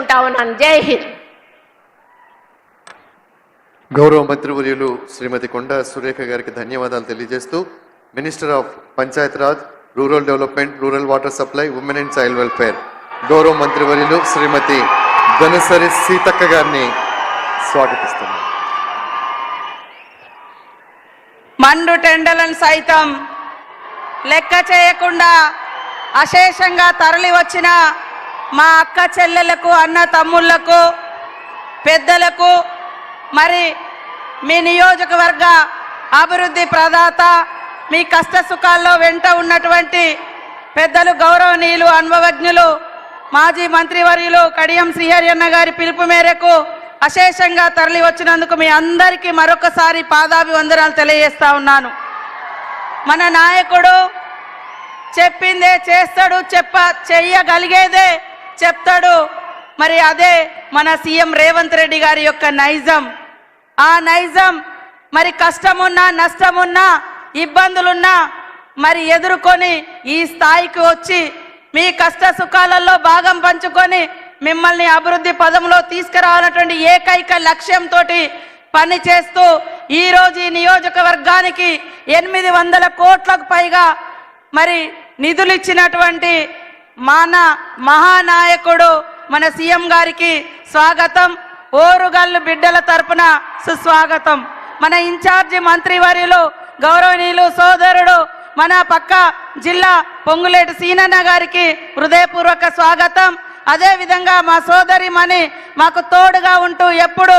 కోరుకుంటా ఉన్నాను. జై హింద్. గౌరవ మంత్రివర్యులు శ్రీమతి కొండా సురేఖ గారికి ధన్యవాదాలు తెలియజేస్తూ minister of Panchayat Raj, rural development, rural water supply, women and child welfare గౌరవ మంత్రివర్యులు శ్రీమతి ధనసరి సీతక్క గారిని స్వాగతిస్తున్నారు. మండు టెండలను సైతం లెక్క చేయకుండా అశేషంగా తరలి వచ్చిన మా అక్క చెల్లెలకు, అన్న తమ్ముళ్లకు, పెద్దలకు, మరి మీ నియోజకవర్గ అభివృద్ధి ప్రదాత, మీ కష్ట సుఖాల్లో వెంట ఉన్నటువంటి పెద్దలు, గౌరవనీయులు, అనుభవజ్ఞులు, మాజీ మంత్రివర్యులు కడియం శ్రీహరి అన్న గారి పిలుపు మేరకు అశేషంగా తరలి వచ్చినందుకు మీ అందరికీ మరొకసారి పాదాభివందనాలు తెలియజేస్తా ఉన్నాను. మన నాయకుడు చెప్పిందే చేస్తాడు, చెయ్యగలిగేదే చెప్తాడు. మరి అదే మన సీఎం రేవంత్ రెడ్డి గారి యొక్క నైజం. ఆ నైజం మరి కష్టమున్నా, నష్టమున్నా, ఇబ్బందులున్నా మరి ఎదుర్కొని ఈ స్థాయికి వచ్చి మీ కష్ట సుఖాలలో భాగం పంచుకొని మిమ్మల్ని అభివృద్ధి పదంలో తీసుకురావాలన్నటువంటి ఏకైక లక్ష్యంతో పనిచేస్తూ ఈరోజు ఈ నియోజకవర్గానికి 800 కోట్లకు పైగా మరి నిధులు ఇచ్చినటువంటి మన మహానాయకుడు మన సీఎం గారికి స్వాగతం. ఓరుగల్లు బిడ్డల తరపున సుస్వాగతం. మన ఇన్ఛార్జి మంత్రివర్యులు గౌరవనీయులు సోదరుడు మన పక్క జిల్లా పొంగులేటి సీనన్న గారికి హృదయపూర్వక స్వాగతం. అదేవిధంగా మా సోదరి మణి మాకు తోడుగా ఉంటూ ఎప్పుడు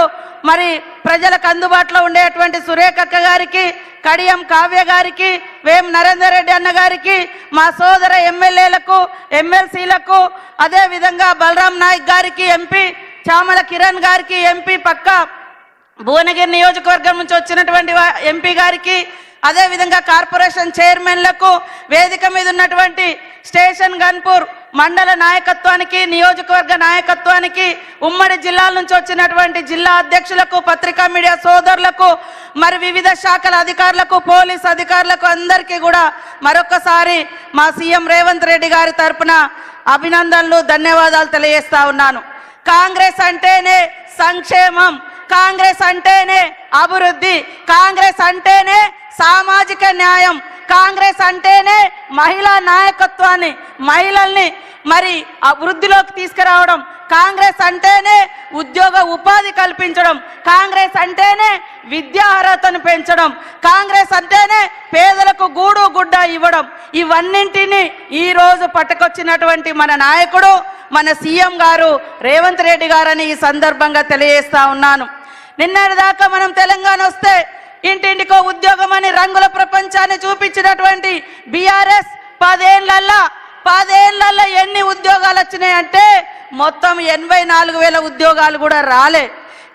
మరి ప్రజలకు అందుబాటులో ఉండేటువంటి సురేఖక్క గారికి, కడియం కావ్య గారికి, వేం నరేందర్ రెడ్డి అన్న గారికి, మా సోదర ఎమ్మెల్యేలకు, ఎమ్మెల్సీలకు, అదేవిధంగా బలరాం నాయక్ గారికి, ఎంపీ చామల కిరణ్ గారికి, ఎంపీ పక్క భువనగిరి నియోజకవర్గం నుంచి వచ్చినటువంటి ఎంపీ గారికి, అదేవిధంగా కార్పొరేషన్ చైర్మన్లకు, వేదిక మీద ఉన్నటువంటి స్టేషన్ గన్పూర్ మండల నాయకత్వానికి, నియోజకవర్గ నాయకత్వానికి, ఉమ్మడి జిల్లాల నుంచి వచ్చినటువంటి జిల్లా అధ్యక్షులకు, పత్రికా మీడియా సోదరులకు, మరి వివిధ శాఖల అధికారులకు, పోలీస్ అధికారులకు అందరికీ కూడా మరొకసారి మా సీఎం రేవంత్ రెడ్డి గారి తరపున అభినందనలు, ధన్యవాదాలు తెలియజేస్తా ఉన్నాను. కాంగ్రెస్ అంటేనే సంక్షేమం, కాంగ్రెస్ అంటేనే అభివృద్ధి, కాంగ్రెస్ అంటేనే సామాజిక న్యాయం, కాంగ్రెస్ అంటేనే మహిళా నాయకత్వాన్ని, మహిళల్ని మరి అభివృద్ధిలోకి తీసుకురావడం, కాంగ్రెస్ అంటేనే ఉద్యోగ ఉపాధి కల్పించడం, కాంగ్రెస్ అంటేనే విద్యా అర్హతను పెంచడం, కాంగ్రెస్ అంటేనే పేదలకు గూడు గుడ్డ ఇవ్వడం. ఇవన్నింటినీ ఈరోజు పట్టుకొచ్చినటువంటి మన నాయకుడు మన సీఎం గారు రేవంత్ రెడ్డి గారని ఈ సందర్భంగా తెలియజేస్తా ఉన్నాను. నిన్నటిదాకా మనం తెలంగాణ వస్తే ఇంటింటికో ఉద్యోగం అని రంగుల ప్రపంచాన్ని చూపించినటువంటి బీఆర్ఎస్ 10 ఏళ్లలో ఎన్ని ఉద్యోగాలు వచ్చినాయంటే మొత్తం 84,000 ఉద్యోగాలు కూడా రాలే.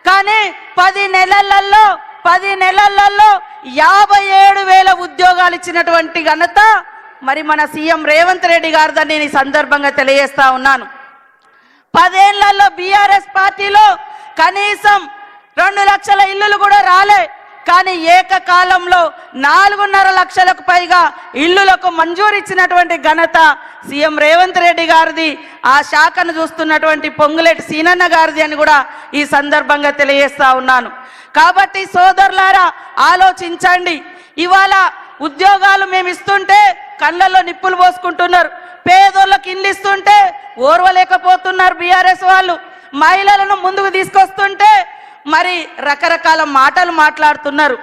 కానీ 10 నెలలలో 57,000 ఉద్యోగాలు ఇచ్చినటువంటి ఘనత మరి మన సీఎం రేవంత్ రెడ్డి గారిదని ఈ సందర్భంగా తెలియజేస్తా ఉన్నాను. 10 ఏళ్లలో బీఆర్ఎస్ పార్టీలో కనీసం 2 లక్షల ఇల్లులు కూడా రాలే. కానీ ఏకకాలంలో 4.5 లక్షలకు పైగా ఇల్లులకు మంజూరు ఇచ్చినటువంటి ఘనత సీఎం రేవంత్ రెడ్డి గారిది, ఆ శాఖను చూస్తున్నటువంటి పొంగులేటి సీనన్న గారిది అని కూడా ఈ సందర్భంగా తెలియజేస్తా ఉన్నాను. కాబట్టి సోదరులారా ఆలోచించండి. ఇవాళ ఉద్యోగాలు మేము ఇస్తుంటే కళ్ళల్లో నిప్పులు పోసుకుంటున్నారు, పేదోళ్ళకి ఇల్లు ఇస్తుంటే ఓర్వలేకపోతున్నారు బీఆర్ఎస్ వాళ్ళు, మహిళలను ముందుకు తీసుకొస్తుంటే మరి రకరకాల మాటలు మాట్లాడుతున్నారు.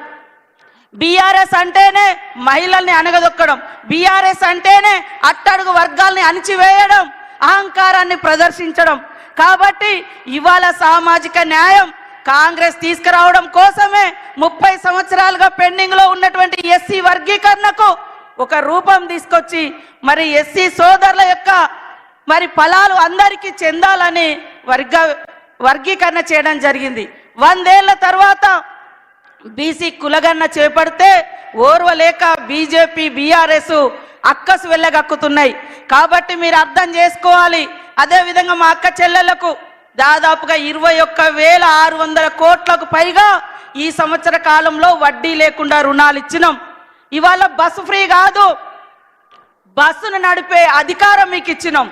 బీఆర్ఎస్ అంటేనే మహిళల్ని అణగదొక్కడం, బీఆర్ఎస్ అంటేనే అట్టడుగు వర్గాల్ని అణిచివేయడం, అహంకారాన్ని ప్రదర్శించడం. కాబట్టి ఇవాళ సామాజిక న్యాయం కాంగ్రెస్ తీసుకురావడం కోసమే 30 సంవత్సరాలుగా పెండింగ్లో ఉన్నటువంటి ఎస్సీ వర్గీకరణకు ఒక రూపం తీసుకొచ్చి మరి ఎస్సీ సోదరుల యొక్క మరి ఫలాలు అందరికీ చెందాలని వర్గీకరణ చేయడం జరిగింది. 100 ఏళ్ల తర్వాత బీసీ కులగన్న చేపడితే ఓర్వలేక బీజేపీ బీఆర్ఎస్ అక్కసు వెళ్ళగక్కుతున్నాయి. కాబట్టి మీరు అర్థం చేసుకోవాలి. అదేవిధంగా మా అక్క చెల్లెలకు దాదాపుగా 21,600 కోట్లకు పైగా ఈ సంవత్సర కాలంలో వడ్డీ లేకుండా రుణాలు ఇచ్చినాం. ఇవాళ బస్సు ఫ్రీ కాదు, బస్సును నడిపే అధికారం మీకు ఇచ్చినాం.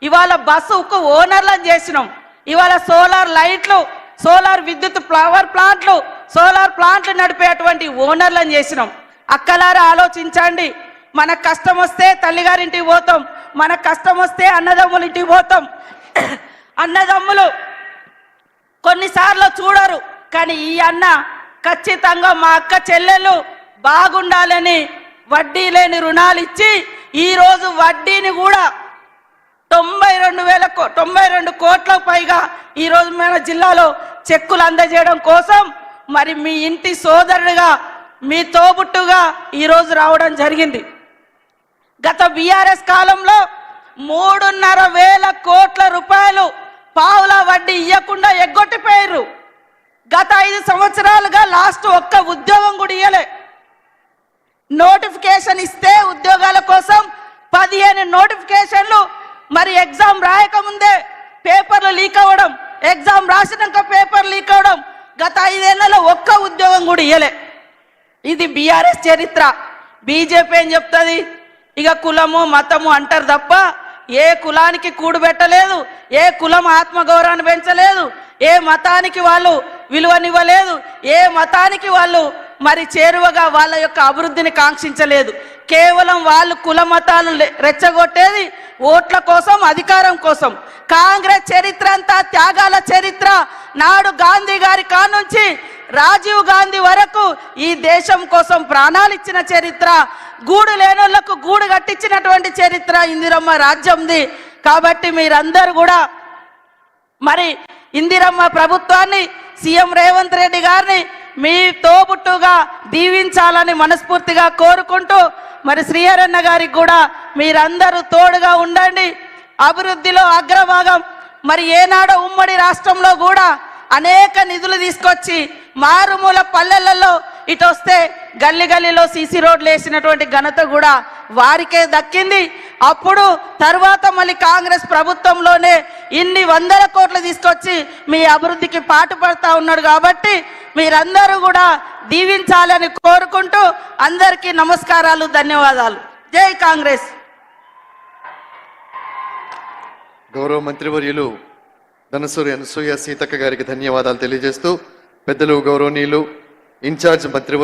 ఇవాళ బస్సుకు ఓనర్లను చేసినాం. ఇవాళ సోలార్ లైట్లు, సోలార్ విద్యుత్ పవర్ ప్లాంట్లు, సోలార్ ప్లాంట్లు నడిపేటువంటి ఓనర్లను చేసినాం. అక్కలారా ఆలోచించండి. మనకు కష్టం వస్తే తల్లిగారింటికి పోతాం, మనకు కష్టం వస్తే అన్నదమ్ముల ఇంటికి పోతాం. అన్నదమ్ములు కొన్నిసార్లు చూడరు, కానీ ఈ అన్న ఖచ్చితంగా మా అక్క చెల్లెలు బాగుండాలని వడ్డీ లేని రుణాలు ఇచ్చి ఈరోజు వడ్డీని కూడా 92 కోట్లకు పైగా ఈరోజు మన జిల్లాలో చెక్కులు అందజేయడం కోసం మరి మీ ఇంటి సోదరుడిగా, మీ తోబుట్టుగా ఈరోజు రావడం జరిగింది. గత బీఆర్ఎస్ కాలంలో 3,500 కోట్ల రూపాయలు పావుల వడ్డీ ఇవ్వకుండా ఎగ్గొట్టిపోయారు. గత 5 సంవత్సరాలుగా లాస్ట్ ఒక్క ఉద్యోగం కూడా ఇవ్వలే. నోటిఫికేషన్ ఇస్తే ఉద్యోగాల కోసం 15 నోటిఫికేషన్లు, మరి ఎగ్జామ్ రాయకముందే పేపర్లు లీక్ అవ్వడం, ఎగ్జామ్ రాసినాక పేపర్ లీక్ అవ్వడం, గత 5 ఏళ్లలో ఒక్క ఉద్యోగం కూడా ఇవ్వలే. ఇది బీఆర్ఎస్ చరిత్ర. బీజేపీ ఏం చెప్తుంది? ఇక కులము మతము అంటారు తప్ప ఏ కులానికి కూడు పెట్టలేదు, ఏ కులం ఆత్మగౌరవాన్ని పెంచలేదు, ఏ మతానికి వాళ్ళు విలువనివ్వలేదు, ఏ మతానికి వాళ్ళు మరి చేరువగా వాళ్ళ యొక్క అభివృద్ధిని కాంక్షించలేదు. కేవలం వాళ్ళు కుల మతాలు రెచ్చగొట్టేది ఓట్ల కోసం, అధికారం కోసం. కాంగ్రెస్ చరిత్ర అంతా త్యాగాల చరిత్ర. నాడు గాంధీ గారి కానుంచి రాజీవ్ గాంధీ వరకు ఈ దేశం కోసం ప్రాణాలు ఇచ్చిన చరిత్ర, గూడు లేనోళ్లకు గూడు కట్టించినటువంటి చరిత్ర ఇందిరమ్మ రాజ్యంది. కాబట్టి మీరందరూ కూడా మరి ఇందిరమ్మ ప్రభుత్వాన్ని, సీఎం రేవంత్ రెడ్డి గారిని మీ తోబుట్టుగా దీవించాలని మనస్ఫూర్తిగా కోరుకుంటూ, మరి శ్రీహరన్న గారికి కూడా మీరందరూ తోడుగా ఉండండి. అభివృద్ధిలో అగ్రభాగం. మరి ఏనాడో ఉమ్మడి రాష్ట్రంలో కూడా అనేక నిధులు తీసుకొచ్చి మారుమూల పల్లెలలో ఇటు వస్తే గల్లీ గల్లీలో సీసీ రోడ్లు వేసినటువంటి ఘనత కూడా వారికే దక్కింది. అప్పుడు తర్వాత మళ్ళీ కాంగ్రెస్ ప్రభుత్వంలోనే ఇన్ని 100 కోట్లు తీసుకొచ్చి మీ అభివృద్ధికి పాటుపడతా ఉన్నాడు. కాబట్టి మీరందరూ కూడా దీవించాలని కోరుకుంటూ అందరికీ నమస్కారాలు, ధన్యవాదాలు. జై కాంగ్రెస్. గౌరవ మంత్రివర్యులు ధనసూరి అనసూయ సీతక్క గారికి ధన్యవాదాలు తెలియజేస్తూ, పెద్దలు గౌరవనీయులు ఇన్ఛార్జ్ మంత్రి